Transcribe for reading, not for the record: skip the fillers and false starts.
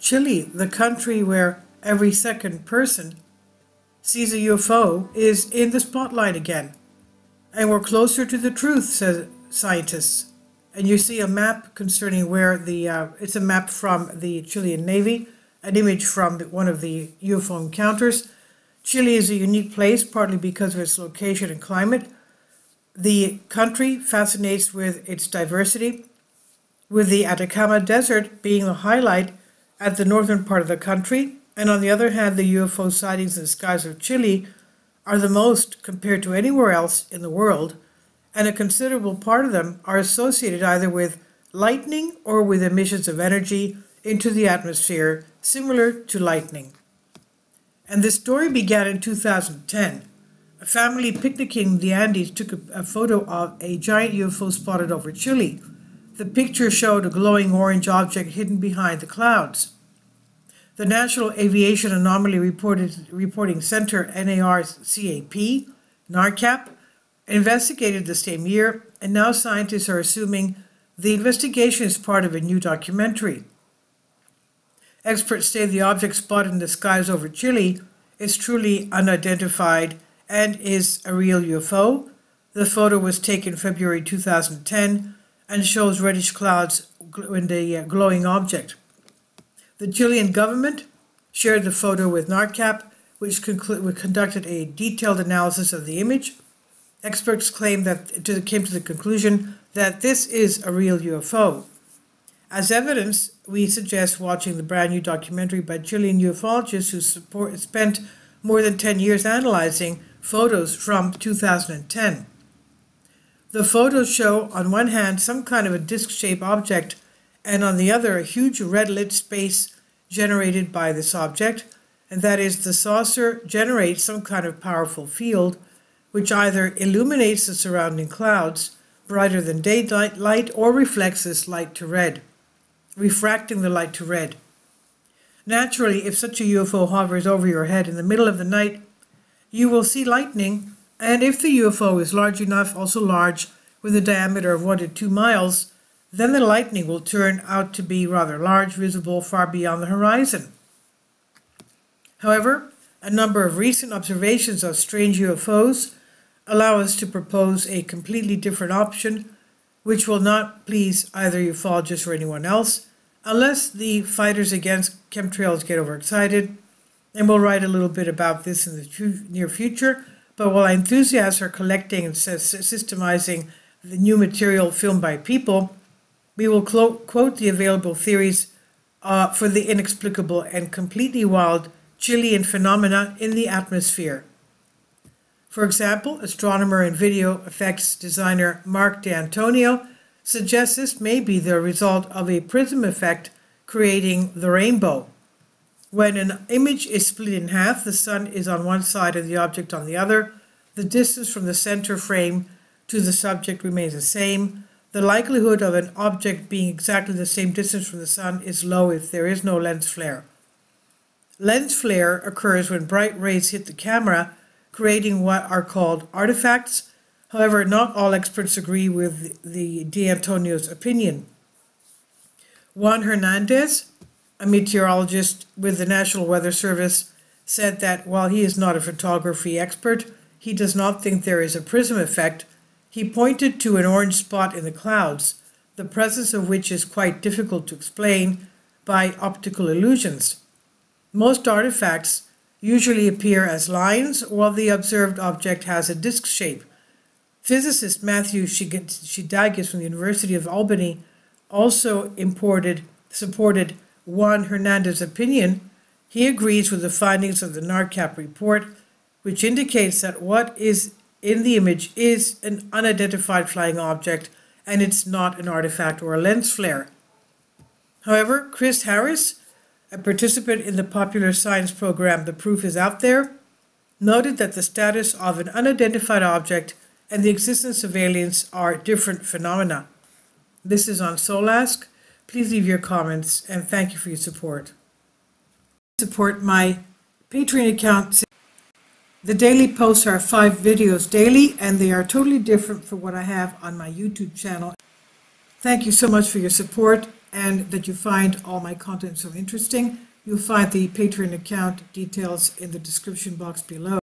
Chile, the country where every second person sees a UFO, is in the spotlight again. And we're closer to the truth, says scientists. And you see a map concerning where it's a map from the Chilean Navy, an image from one of the UFO encounters. Chile is a unique place, partly because of its location and climate. The country fascinates with its diversity, with the Atacama Desert being the highlight at the northern part of the country, and on the other hand, the UFO sightings in the skies of Chile are the most compared to anywhere else in the world, and a considerable part of them are associated either with lightning or with emissions of energy into the atmosphere, similar to lightning. And this story began in 2010. A family picnicking in the Andes took a photo of a giant UFO spotted over Chile. The picture showed a glowing orange object hidden behind the clouds. The National Aviation Anomaly Reporting Center, NARCAP, investigated the same year, and now scientists are assuming the investigation is part of a new documentary. Experts say the object spotted in the skies over Chile is truly unidentified and is a real UFO. The photo was taken February 2010 and shows reddish clouds in the glowing object. The Chilean government shared the photo with NARCAP, which conducted a detailed analysis of the image. Experts came to the conclusion that this is a real UFO. As evidence, we suggest watching the brand new documentary by Chilean ufologists who spent more than 10 years analyzing photos from 2010. The photos show, on one hand, some kind of a disc-shaped object, and on the other, a huge red-lit space generated by this object, and that is, the saucer generates some kind of powerful field, which either illuminates the surrounding clouds brighter than daylight light or reflects this light to red, refracting the light to red. Naturally, if such a UFO hovers over your head in the middle of the night, you will see lightning, and if the UFO is large enough, also large, with a diameter of 1 to 2 miles, then the lightning will turn out to be rather large, visible far beyond the horizon. However, a number of recent observations of strange UFOs allow us to propose a completely different option, which will not please either ufologists or anyone else, unless the fighters against chemtrails get overexcited, and we'll write a little bit about this in the near future. But while enthusiasts are collecting and systemizing the new material filmed by people, we will quote the available theories for the inexplicable and completely wild Chilean phenomena in the atmosphere. For example, astronomer and video effects designer Mark D'Antonio suggests this may be the result of a prism effect creating the rainbow. When an image is split in half, the sun is on one side and the object on the other. The distance from the center frame to the subject remains the same. The likelihood of an object being exactly the same distance from the sun is low if there is no lens flare. Lens flare occurs when bright rays hit the camera, creating what are called artifacts. However, not all experts agree with the D'Antonio's opinion. Juan Hernandez, a meteorologist with the National Weather Service, said that while he is not a photography expert, he does not think there is a prism effect. He pointed to an orange spot in the clouds, the presence of which is quite difficult to explain by optical illusions. Most artifacts usually appear as lines, while the observed object has a disc shape. Physicist Matthew Shidagas from the University of Albany also supported Juan Hernandez's opinion. He agrees with the findings of the NARCAP report, which indicates that what is in the image is an unidentified flying object, and it's not an artifact or a lens flare. However, Chris Harris, a participant in the popular science program The Proof is Out There, noted that the status of an unidentified object and the existence of aliens are different phenomena. This is on Solask. Please leave your comments, and thank you for your support. Support my Patreon account. The daily posts are 5 videos daily, and they are totally different from what I have on my YouTube channel. Thank you so much for your support, and that you find all my content so interesting. You'll find the Patreon account details in the description box below.